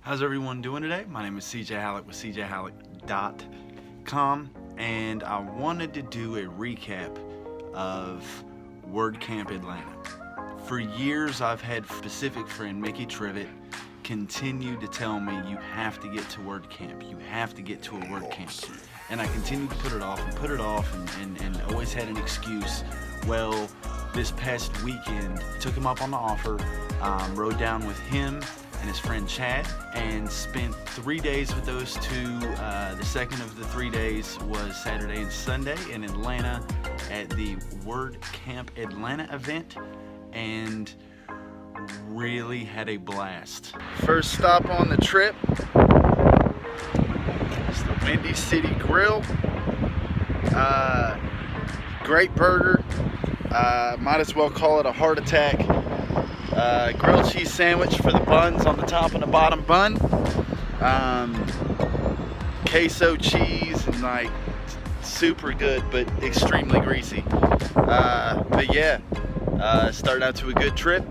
How's everyone doing today? My name is CJ Hallock with CJHallock.com, and I wanted to do a recap of WordCamp Atlanta. For years, I've had specific friend Mickey Trivet continue to tell me, you have to get to WordCamp, you have to get to a WordCamp. And I continued to put it off and always had an excuse. Well, this past weekend, took him up on the offer, rode down with him and his friend Chad, and spent 3 days with those two. The second of the 3 days was Saturday and Sunday in Atlanta at the WordCamp Atlanta event, and really had a blast. First stop on the trip is the Windy City Grill. Great burger. Might as well call it a heart attack. Grilled cheese sandwich for the buns on the top and the bottom bun. Queso cheese and like super good but extremely greasy. But yeah, started out to a good trip.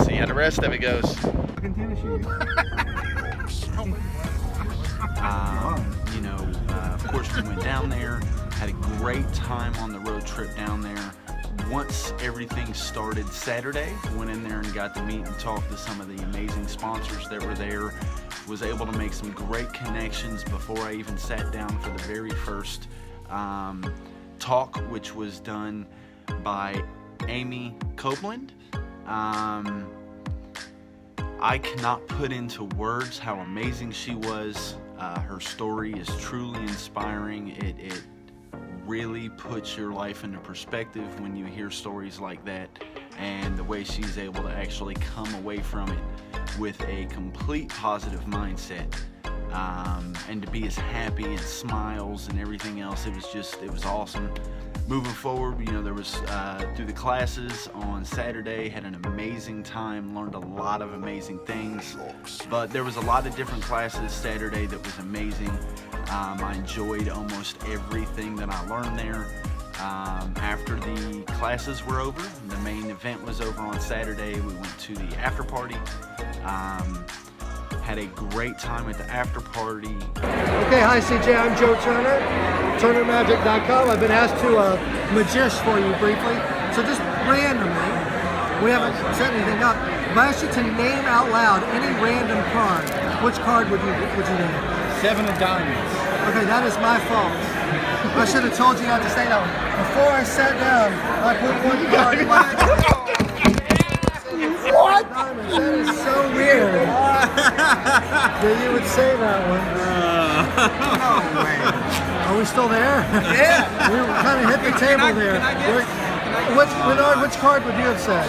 See how the rest of it goes. Of course we went down there, had a great time on the road trip down there. Once everything started Saturday, went in there and got to meet and talk to some of the amazing sponsors that were there. Was able to make some great connections before I even sat down for the very first talk, which was done by Amy Copeland. I cannot put into words how amazing she was. Her story is truly inspiring. It really puts your life into perspective when you hear stories like that, and the way she's able to actually come away from it with a complete positive mindset, and to be as happy and smiles and everything else. It was awesome. Moving forward, there was through the classes on Saturday, had an amazing time, learned a lot of amazing things, but there was a lot of different classes Saturday that was amazing. I enjoyed almost everything that I learned there. After the classes were over, the main event was over on Saturday. We went to the after party. Had a great time at the after party. Okay, hi CJ, I'm Joe Turner, TurnerMagic.com. I've been asked to magician for you briefly. So just randomly, we haven't set anything up. If I asked you to name out loud any random card, which card would you name? 7 of diamonds. Okay, that is my fault. I should have told you not to say that one. Before I sat down, I put one card in my... What? That is so weird. That you would say that one. No way. Are we still there? Yeah. We kind of hit the table there. Which card would you have said?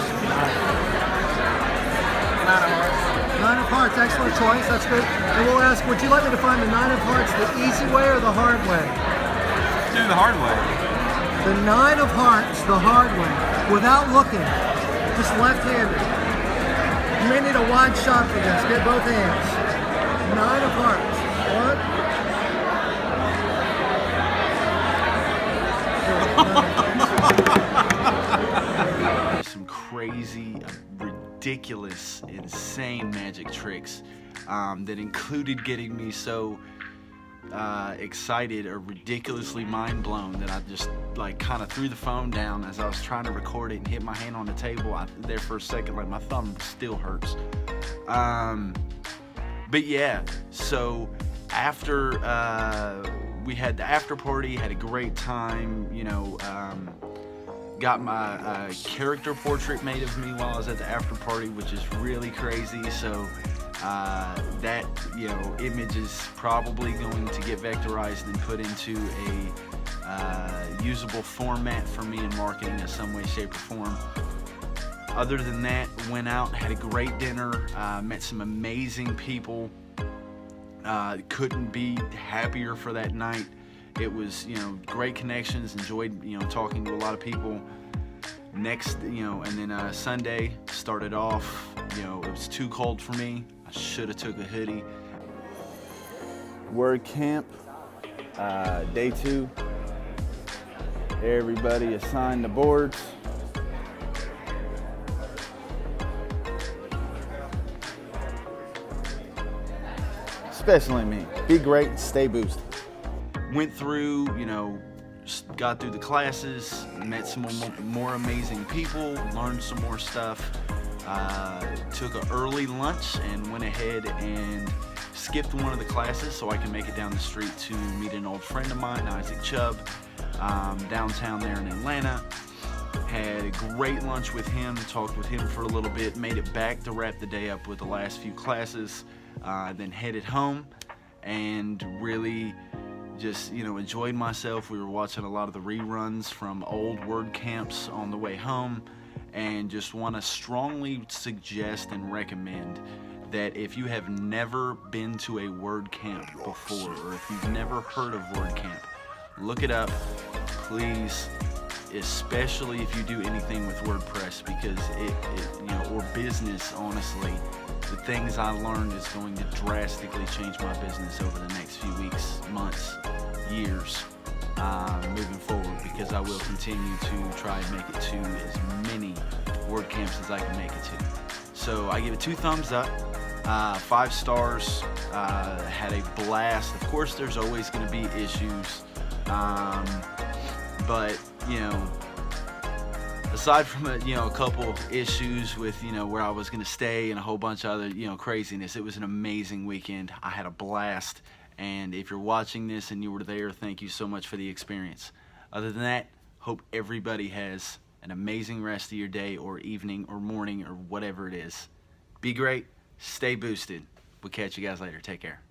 9 of hearts. 9 of hearts, excellent choice, that's good. And we'll ask, would you like me to find the 9 of hearts the easy way or the hard way? Do the hard way. The 9 of hearts, the hard way, without looking, just left-handed. You may need a wide shot for this, get both hands. 9 of hearts, 1. Some crazy, ridiculous, insane magic tricks that included getting me so excited or ridiculously mind blown that I just kind of threw the phone down as I was trying to record it and hit my hand on the table. There for a second, my thumb still hurts. But yeah, so after we had the after party, had a great time, got my character portrait made of me while I was at the after party, which is really crazy. So that image is probably going to get vectorized and put into a usable format for me in marketing in some way, shape, or form. Other than that, went out, had a great dinner, met some amazing people. Couldn't be happier for that night. It was, great connections, enjoyed, talking to a lot of people. Next, and then Sunday started off, it was too cold for me. I should have took a hoodie. WordCamp, day 2. Everybody assigned the boards. especially me. Be great, stay boosted. Went through, got through the classes, met some more amazing people, learned some more stuff. Took an early lunch and went ahead and skipped one of the classes so I can make it down the street to meet an old friend of mine, Isaac Chubb, downtown there in Atlanta. Had a great lunch with him, talked with him for a little bit, made it back to wrap the day up with the last few classes, then headed home and really just, enjoyed myself. We were watching a lot of the reruns from old WordCamps on the way home, and just want to strongly suggest and recommend that if you have never been to a WordCamp before, or if you've never heard of WordCamp, look it up, please, especially if you do anything with WordPress, because or business, honestly, the things I learned is going to drastically change my business over the next few weeks, months, years, moving forward, because I will continue to try and make it to as many WordCamps as I can make it to. So I give it 2 thumbs up, 5 stars, had a blast. Of course, there's always going to be issues, but aside from a couple issues with where I was going to stay and a whole bunch of other craziness, it was an amazing weekend. I had a blast, and if you're watching this and you were there, thank you so much for the experience. Other than that, hope everybody has an amazing rest of your day or evening or morning or whatever it is. Be great, stay boosted. We'll catch you guys later. Take care.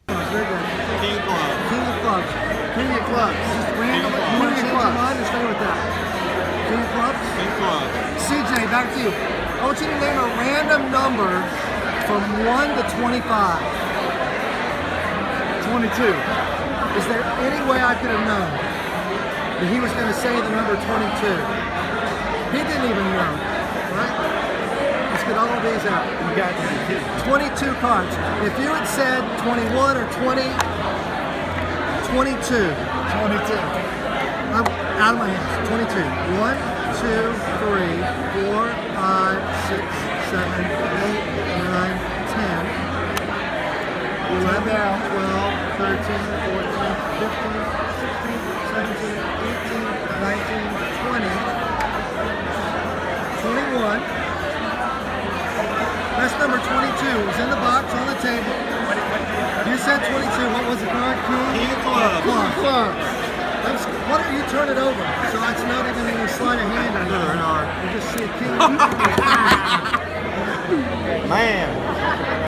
Very good. King of clubs. King of clubs. King of clubs. Just random. You want to change your mind or stay with that? King of clubs? King of clubs. CJ, back to you. I want you to name a random number from 1 to 25. 22. Is there any way I could have known that he was going to say the number 22? He didn't even know, right? Let's get all of these out. You got 22 cards. If you had said 21 or 20, 22. 22. I'm out of my hands. 22. 1, 2, 3, 4, 5, 6, 7, 8, 9, 10. 11, 12, 13, 14, 15, 16, 17, 18, 19, 20, 21. That's number 22. It was in the box on the table. You said 22. What was the card? King of clubs. Clubs. Why don't you turn it over so it's not even going to slide a hand in there. You just see a king. Man.